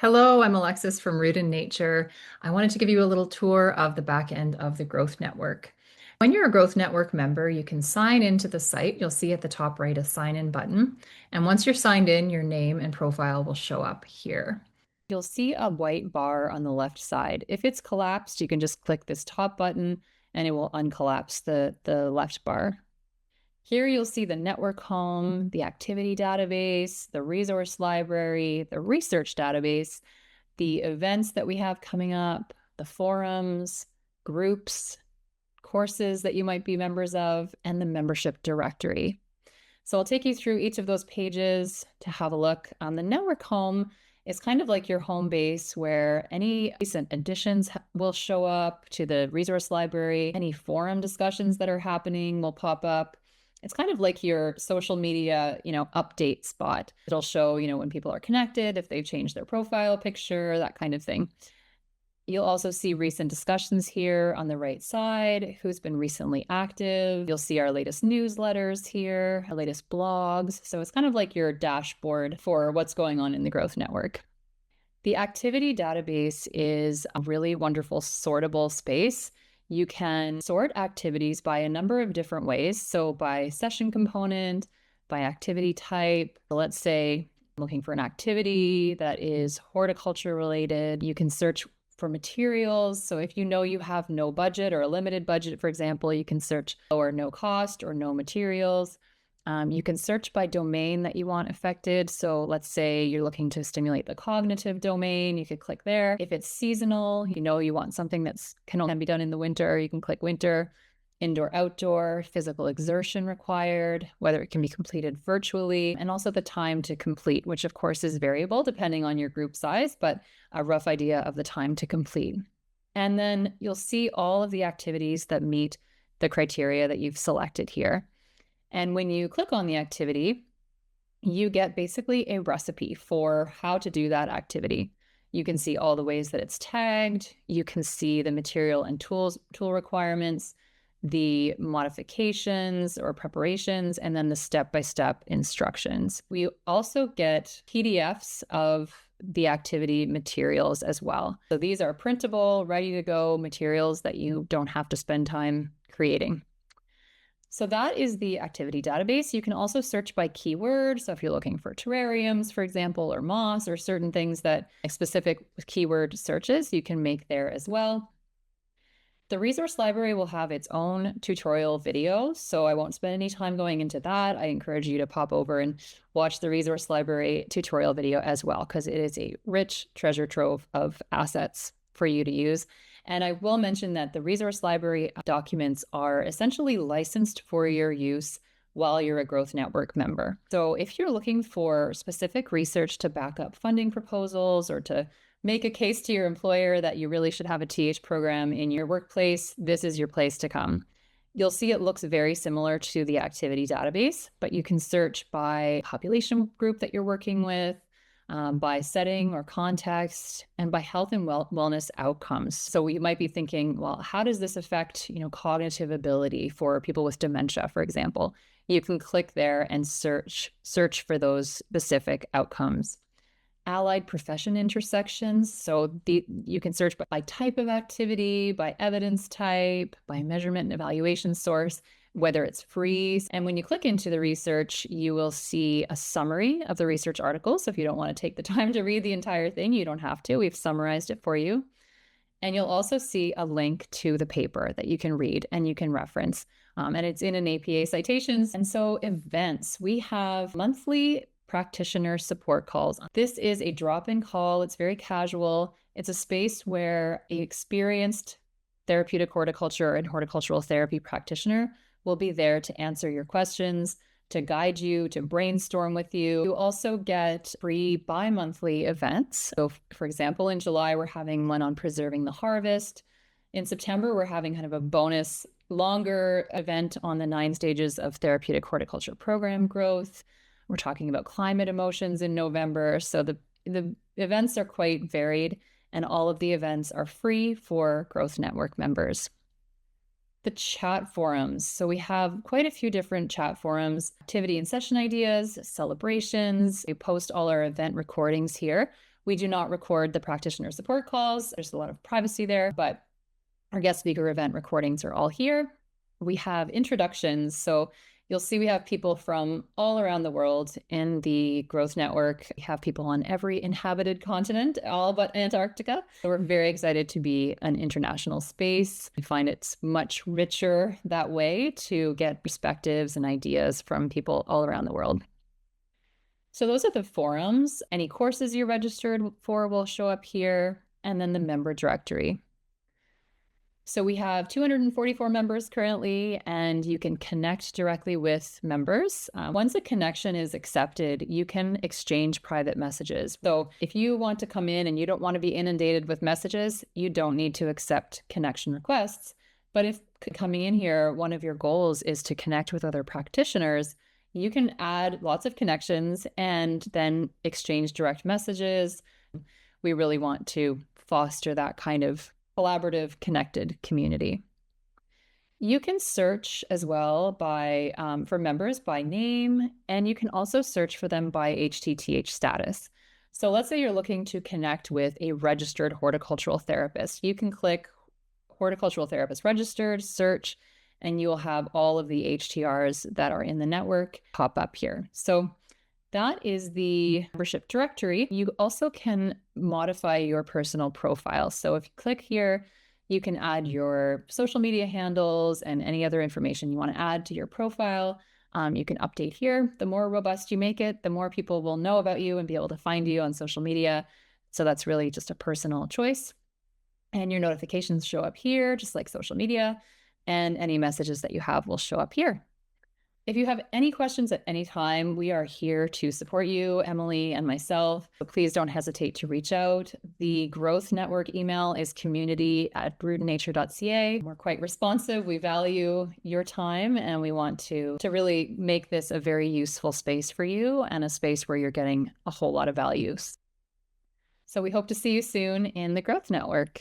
Hello, I'm Alexis from Root in Nature. I wanted to give you a little tour of the back end of the Growth Network. When you're a Growth Network member, you can sign into the site. You'll see at the top right a sign in button. And once you're signed in, your name and profile will show up here. You'll see a white bar on the left side. If it's collapsed, you can just click this top button and it will uncollapse the left bar. Here you'll see the network home, the activity database, the resource library, the research database, the events that we have coming up, the forums, groups, courses that you might be members of, and the membership directory. So I'll take you through each of those pages to have a look. The network home is kind of like your home base where any recent additions will show up to the resource library. Any forum discussions that are happening will pop up. It's kind of like your social media, update spot. It'll show, when people are connected, if they've changed their profile picture, that kind of thing. You'll also see recent discussions here on the right side, who's been recently active. You'll see our latest newsletters here, our latest blogs. So it's kind of like your dashboard for what's going on in the Growth Network. The activity database is a really wonderful sortable space. You can sort activities by a number of different ways. So by session component, by activity type. Let's say I'm looking for an activity that is horticulture related. You can search for materials. So if you know you have no budget or a limited budget, for example, you can search low or no cost or no materials. You can search by domain that you want affected. So let's say you're looking to stimulate the cognitive domain, you could click there. If it's seasonal, you want something that's can be done in the winter, you can click winter. Indoor, outdoor, physical exertion required, whether it can be completed virtually, and also the time to complete, which of course is variable depending on your group size, but a rough idea of the time to complete. And then you'll see all of the activities that meet the criteria that you've selected here. And when you click on the activity, you get basically a recipe for how to do that activity. You can see all the ways that it's tagged. You can see the material and tool requirements, the modifications or preparations, and then the step-by-step instructions. We also get PDFs of the activity materials as well. So these are printable, ready to go materials that you don't have to spend time creating. So that is the activity database. You can also search by keyword. So if you're looking for terrariums, for example, or moss, or certain things that specific keyword searches, you can make there as well. The resource library will have its own tutorial video, so I won't spend any time going into that. I encourage you to pop over and watch the resource library tutorial video as well, because it is a rich treasure trove of assets for you to use. And I will mention that the resource library documents are essentially licensed for your use while you're a Growth Network member. So if you're looking for specific research to back up funding proposals or to make a case to your employer that you really should have a TH program in your workplace, this is your place to come. You'll see it looks very similar to the activity database, but you can search by population group that you're working with, by setting or context, and by health and wellness outcomes. So you might be thinking, well, how does this affect, cognitive ability for people with dementia, for example? You can click there and search for those specific outcomes. Allied profession intersections. So you can search by type of activity, by evidence type, by measurement and evaluation source, whether it's free. And when you click into the research, you will see a summary of the research article. So if you don't want to take the time to read the entire thing, you don't have to. We've summarized it for you. And you'll also see a link to the paper that you can read and you can reference. And it's in an APA citations. And so events, we have monthly practitioner support calls. This is a drop-in call. It's very casual. It's a space where an experienced therapeutic horticulture and horticultural therapy practitioner will be there to answer your questions, to guide you, to brainstorm with you. You also get free bi-monthly events. So for example, in July, we're having one on preserving the harvest. In September, we're having kind of a bonus longer event on the 9 stages of therapeutic horticulture program growth. We're talking about climate emotions in November. So the events are quite varied, and all of the events are free for Growth Network members. The chat forums. So we have quite a few different chat forums, activity and session ideas, celebrations. We post all our event recordings here. We do not record the practitioner support calls. There's a lot of privacy there, but our guest speaker event recordings are all here. We have introductions. So you'll see we have people from all around the world in the Growth Network. We have people on every inhabited continent, all but Antarctica. So we're very excited to be an international space. We find it's much richer that way to get perspectives and ideas from people all around the world. So those are the forums. Any courses you're registered for will show up here, and then the member directory. So we have 244 members currently, and you can connect directly with members. Once a connection is accepted, you can exchange private messages. So if you want to come in and you don't want to be inundated with messages, you don't need to accept connection requests. But if coming in here, one of your goals is to connect with other practitioners, you can add lots of connections and then exchange direct messages. We really want to foster that kind of collaborative, connected community. You can search as well by for members by name, and you can also search for them by HTTH status. So let's say you're looking to connect with a registered horticultural therapist. You can click horticultural therapist registered, search, and you will have all of the HTRs that are in the network pop up here. So that is the membership directory. You also can modify your personal profile. So if you click here, you can add your social media handles and any other information you want to add to your profile. You can update here. The more robust you make it, the more people will know about you and be able to find you on social media. So that's really just a personal choice. And your notifications show up here, just like social media, and any messages that you have will show up here. If you have any questions at any time, we are here to support you, Emily and myself. So please don't hesitate to reach out. The Growth Network email is community@rootandnature.ca. We're quite responsive. We value your time, and we want to really make this a very useful space for you and a space where you're getting a whole lot of value. So we hope to see you soon in the Growth Network.